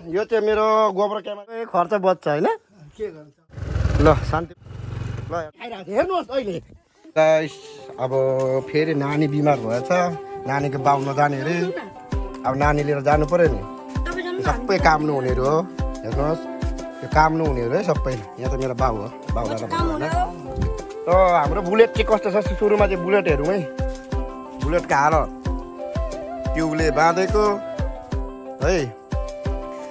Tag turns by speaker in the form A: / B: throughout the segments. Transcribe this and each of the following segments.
A: यो चाहिँ मेरो गोबर क्यामेरा खर्च बच्छ होइन के गर्छ ल शान्ति ल हेर्नुहोस् अहिले गाइस अब फेरि नानी बिमार भएछ नानीको बाउ नजाने अरे अब नानी लिएर जानु पर्यो नि सबै काम नहुनेहरू हो हेर्नुहोस् यो काम नहुनेहरू है सबै यहाँ त मेरो बाउ हो बाउ दादा त हाम्रो बुलेट चाहिँ कस्तो छ सुरुमा चाहिँ बुलेटहरूमै बुलेटको हालत ट्युबले बाँधेको है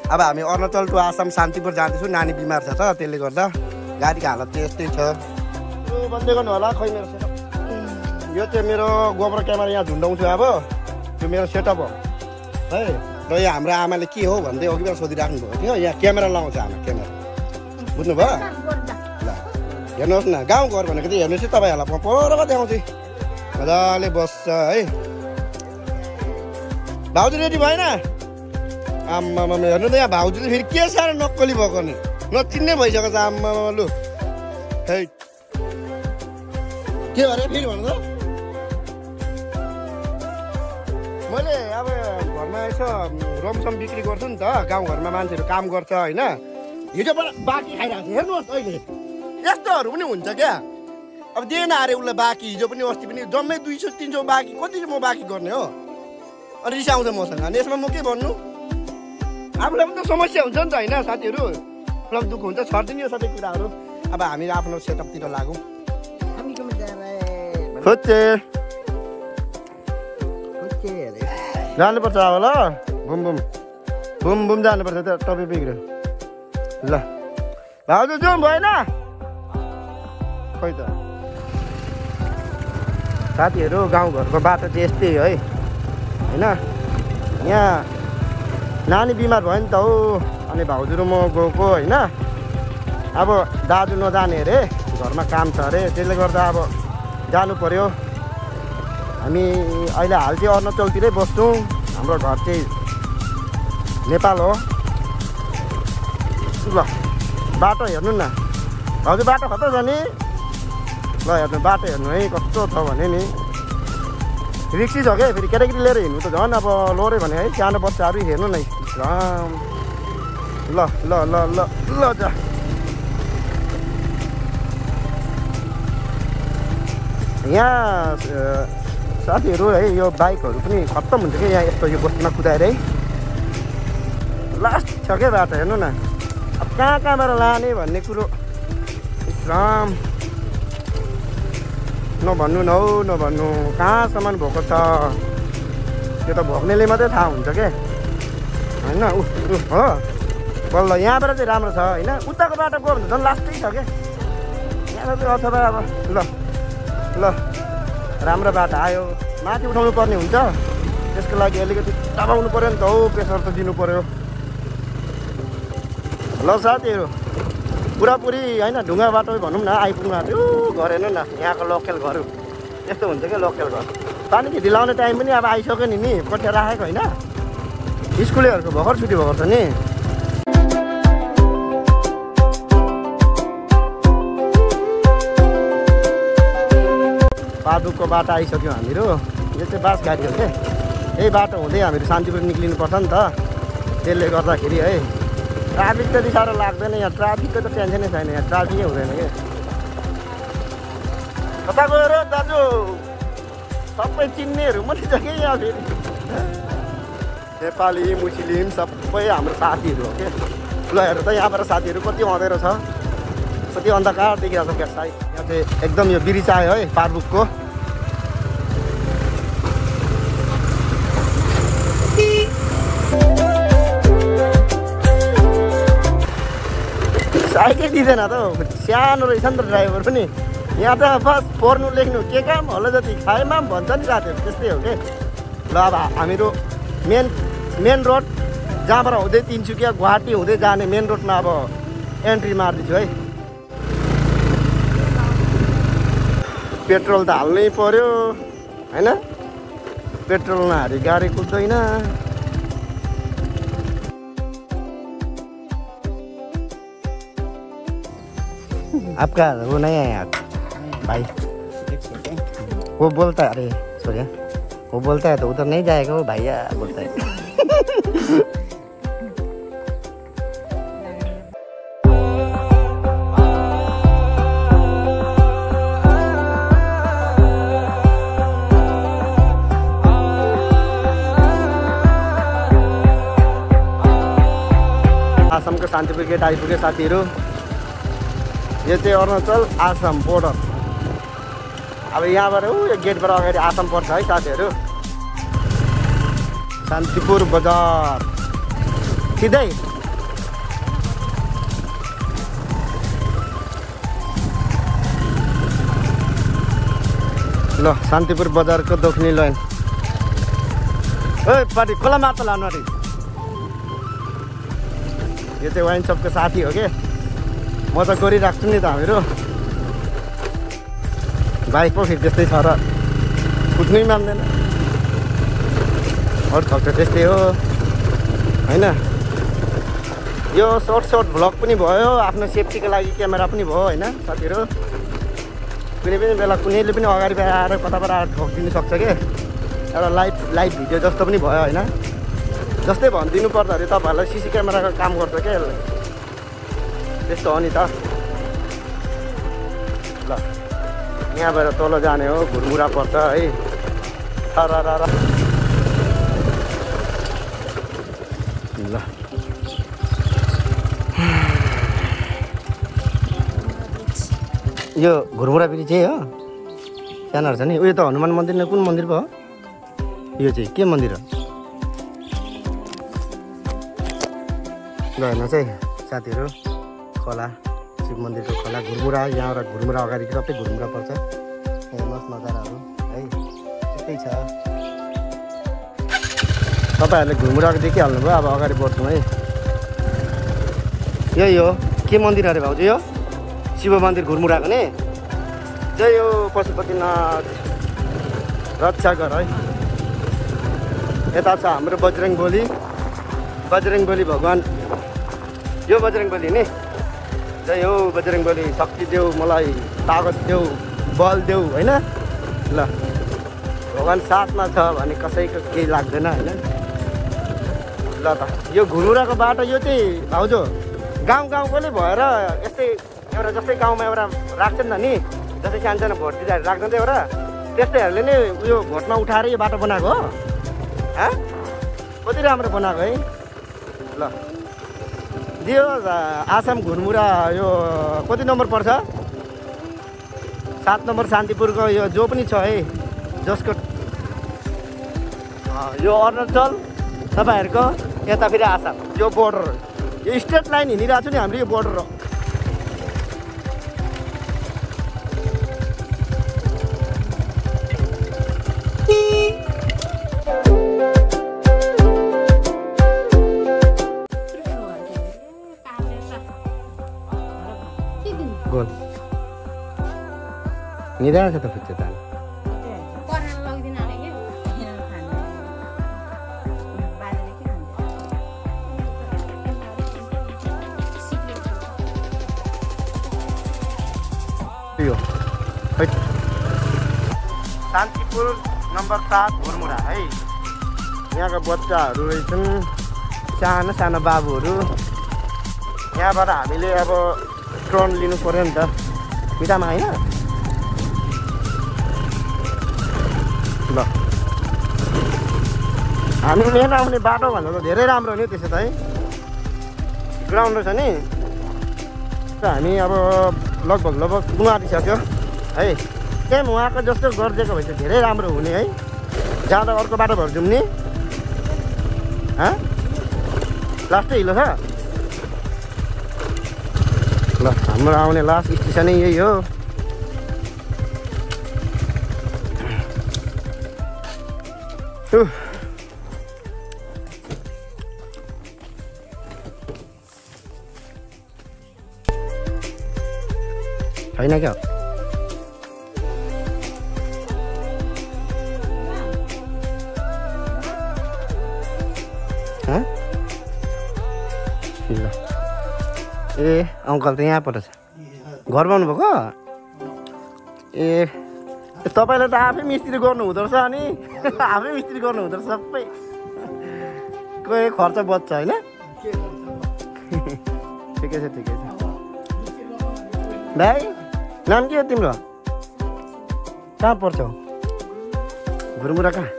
A: अब हामी अरुणाचल टु आसाम शान्तिपुर जाँदैछौँ नानी बिमार छ त त्यसले गर्दा गाडीको हालत चाहिँ यस्तै छ बन्दै गर्नु होला खै मेरो सेटअप यो चाहिँ मेरो गोबर क्यामेरा यहाँ झुन्डाउँछु अब त्यो मेरो सेटअप हो है र यहाँ हाम्रो आमाले के हो भन्दै अघि बेला सोधिराख्नु भएको थियो यहाँ क्यामेरा लगाउँछ हाम्रो क्यामेरा बुझ्नुभयो ल हेर्नुहोस् न गाउँघर भनेको चाहिँ हेर्नुहोस् है तपाईँहरूलाई परको देखाउँछु मजाले बस्छ है भाउजू रेडी भएन आम्मामा हेर्नु त यहाँ भाउजू चाहिँ फेरि के साह्रो नक्कली भएको नि नचिन्ने भइसकेको छ आम्मामा लु है के भरे फेरि भन्नु त मैले अब घरमा यसो रमसम बिक्री गर्छु नि त गाउँघरमा मान्छेहरू काम गर्छ होइन हिजोबाट बाँकी खाइरहेको छ हेर्नुहोस् अहिले यस्तोहरू पनि हुन्छ क्या अब दिएन अरे उसलाई बाँकी हिजो पनि अस्ति पनि जम्मै 200-300 बाँकी कति म बाँकी गर्ने हो अनि रिसाउँछ मसँग अनि यसमा म के भन्नु आफूलाई पनि त समस्या हुन्छ नि त होइन साथीहरू मतलब दुःख हुन्छ छर्दिने यो सबै कुराहरू अब हामी आफ्नो सेटअपतिर लागौँ जानुपर्छ अब ल बुम बुम बुम बुम जानुपर्छ त टपी बिग्रियो ल भाउजू जाउँ भएन खै त साथीहरू गाउँघरको बाटो चाहिँ यस्तै है होइन यहाँ नानी बिमार भयो नि त हो अनि भाउजू र म गएको होइन अब दाजु नजाने अरे घरमा काम छ अरे त्यसले गर्दा अब जानु पर्यो हामी अहिले हाल चाहिँ अरुणाचलतिरै बस्छौँ हाम्रो घर चाहिँ नेपाल हो ल बाटो हेर्नु न हजुर बाटो कता छ नि ल हेर्नु बाटो हेर्नु है कस्तो छ भने नि रिक्सी छ क्या फेरि केटाकेटी लिएर हिँड्नु त झन् अब लड्यो भने है सानो बच्चाहरू हेर्नु नै ल ल ल ल ल जा यहाँ साथीहरू है यो बाइकहरू पनि खत्तम हुन्छ क्या यहाँ यस्तो यो बस्तीमा कुदाएर है लास्ट छ क्या बाटो हेर्नु न अब कहाँबाट लाने भन्ने कुरो इस्लाम नभन्नु न हौ नभन्नु कहाँसम्म भएको छ त्यो त भोग्नेले मात्रै थाहा हुन्छ क्या होइन हो बल्ल यहाँबाट चाहिँ राम्रो छ होइन उताको बाटो गयो भने झन् लास्टै छ क्या यहाँ चाहिँ अथवा अब ल ल राम्रो बाटो आयो माथि उठाउनु पर्ने हुन्छ त्यसको लागि अलिकति दबाउनु पऱ्यो नि त हौ प्रेसर त दिनु पऱ्यो ल साथीहरू पुरापुरी होइन ढुङ्गा बाटो भनौँ न आइपुग्नु आँट्यो घर हेर्नु न यहाँको लोकल घर यस्तो हुन्छ क्या लोकल घर पानी खेती लाउने टाइम पनि अब आइसक्यो नि पठ्या राखेको होइन स्कुलेहरूको भर्खर छुट्टी भएको छ नि पादुकको बाटो आइसक्यो हामीहरू यो चाहिँ बास गाडी हो क्या यही बाटो हुँदै हामीहरू शान्तिपुर निक्लिनुपर्छ नि त त्यसले गर्दाखेरि है ट्राफिक त साह्रो लाग्दैन यहाँ ट्राफिकको त टेन्सनै छैन यहाँ ट्राफिकै हुँदैन कि कता गएर दाजु सबै चिन्नेहरू मात्रै छ कि यहाँ फेरि नेपाली मुस्लिम सबै हाम्रो साथीहरू हो क्या ल हेर त यहाँबाट साथीहरू कति आउँदै रहेछ कति अन्धकार देखिरहेको छ क्या साइड यहाँ चाहिँ एकदम यो ब्रिज आयो है पारबुकको साइकै दिँदैन त सानो रहेछ नि त ड्राइभर पनि यहाँ त फर्स्ट पढ्नु लेख्नु के काम होला जति खाएमा पनि भन्छ नि साथीहरू त्यस्तै हो कि ल अब हामीहरू मेन रोड जहाँबाट हुँदै तिनसुकिया गुवाहाटी हुँदै जाने मेन रोडमा अब एन्ट्री मार्दैछु है पेट्रोल त हाल्नै पर्यो होइन पेट्रोल नहाली गाडी कुद्दैन आपका वो नहीं है यार भाई वो बोलता है अरे सोनिया वो बोलता है तो उधर नहीं जाएगा वो भैया बोलता है आसामको शान्तिपुर गेट आइपुग्यो साथीहरू। यो चाहिँ अरुणाचल आसाम बोर्डर। अब यहाँबाट यो गेटबाट अगाडि आसाम पर्छ है साथीहरू। शान्तिपुर बजार सिधै। ल शान्तिपुर बजारको दोक्नी लाइन। ओइ पार्टी खोला मात्र लानु अरे। यो चाहिँ वाइन सपको साथी हो के। म त गरिराख्छु नि त हामीहरू। बाइक पो फेरि त्यस्तै छ र कुद्नै मान्दैन। अरू थप त्यस्तै हो होइन। यो सर्ट भ्लग पनि भयो, आफ्नो सेफ्टीको लागि क्यामेरा पनि भयो होइन साथीहरू। कुनै पनि बेला कुनैले पनि अगाडि आएर कताबाट आएर ठोकिदिनु सक्छ के। एउटा लाइभ भिडियो जस्तो पनि भयो होइन। जस्तै भनिदिनु पर्दाखेरि तपाईँहरूलाई सिसी क्यामेराको काम गर्छ क्या यसले। त्यस्तो हो नि त। ल यहाँबाट तल जाने हो, घुरमुरा पर्छ है। ल यो घुरमुरा ब्रिज चाहिँ हो, सानोहरू छ नि। उयो त हनुमान मन्दिर न कुन मन्दिर पो हो यो चाहिँ, के मन्दिर हो? ल हेर्नुहोस् है साथीहरू, खोला, शिव मन्दिरको खोला, घुरमुरा। यहाँबाट घुरमुरा अगाडि सबै घुरमुरा पर्छ। हेर्नुहोस् नजाराहरू है, त्यस्तै छ। तपाईँहरूले घुरमुराको देखिहाल्नुभयो। अब अगाडि बढ्छौँ है। यही हो के मन्दिर अरे भाउजू? यो शिव मन्दिर घुरमुराको नि। जय हो पशुपतिनाथ रक्षा गर है। यता छ हाम्रो बजरङ्गबली भगवान्। यो बजरङ्गबली नि। जय हो बजरङ्गबली, शक्ति देऊ मलाई, तागत देऊ, बल देऊ होइन। ल भगवान् साथमा छ भने कसैको केही लाग्दैन होइन। ल त यो घुरमुराको बाटो यो चाहिँ भाउजू गाउँकोले भएर यस्तै एउटा, जस्तै गाउँमा एउटा राख्छ नि त नि, जस्तै सानो भोट दिँदाखेरि राख्दैन त एउटा, त्यस्तैहरूले नै उयो भोटमा उठाएर यो बाटो बनाएको हो। कति राम्रो बनाएको है। ल दियो आसाम घुरमुरा यो कति नम्बर पर्छ? 7 नम्बर शान्तिपुरको यो जो पनि छ है, जसको यो अरुणाचल तपाईँहरूको, यता फेरि आसाम। यो बोर्डर, यो स्ट्रेट लाइन हिँडिरहेको छु नि हाम्रो, यो बोर्डर हो। निदाएको छ त खुच्चा त। शान्तिपुर नम्बर 7 घुरमुरा है। यहाँका बच्चाहरू रहेछन्, सानो सानो बाबुहरू। यहाँबाट हामीले अब टर्न लिनु पऱ्यो नि त बिटामा होइन। ल हामी मेन आउने बाटो भन्दा त धेरै राम्रो नि त्यसो त है। ग्राउन्ड छ नि। हामी अब लगभग पुग्नु आँटिसक्यो है। सेम उहाँको जस्तो गरिदिएको भए चाहिँ धेरै राम्रो हुने है। जाँदा अर्को बाटो भएर जाउँ नि। लास्टै हिलो छ। ल हाम्रो आउने लास्ट स्टेसनै यही हो। छैन क्या ल ए अङ्कल त यहाँ पो रहेछ। घर बनाउनु भएको? ए तपाईँले त आफै मिस्त्री गर्नु हुँदो रहेछ अनि आफै मिस्त्री गर्नु हुँदो रहेछ सबै। कोही खर्च बच्छ होइन। ठिकै छ ठिकै छ। भाइ नाम के हो तिम्रो? कहाँ पर्छौ? घुरमुरा कहाँ?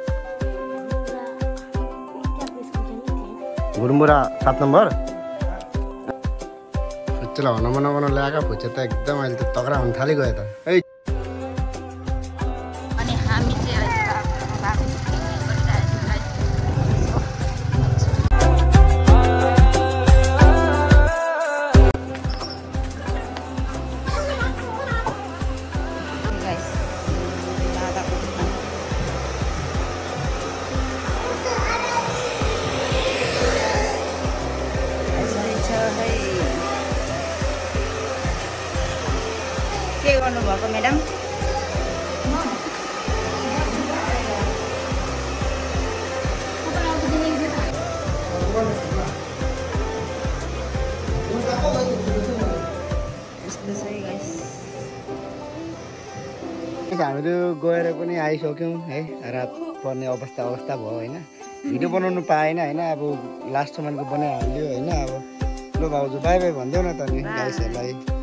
A: घुरमुरा 7 नम्बर। चल हनुमान नगर्न ल्याएको फुच्चे त एकदम अहिले त तगडा हुन थाली गयो त है।
B: अनि हामी चाहिँ अहिले के गर्नुभएको म्याडम?
A: हामीहरू गएर पनि आइसक्यौँ है। रात पर्ने अवस्था भयो होइन। भिडियो बनाउनु पाएन होइन। अब लास्ट समानको बनाइहाल्यो होइन। अब ल भाउजू बाई बाई भनिदेऊ न त नि गाइसहरूलाई।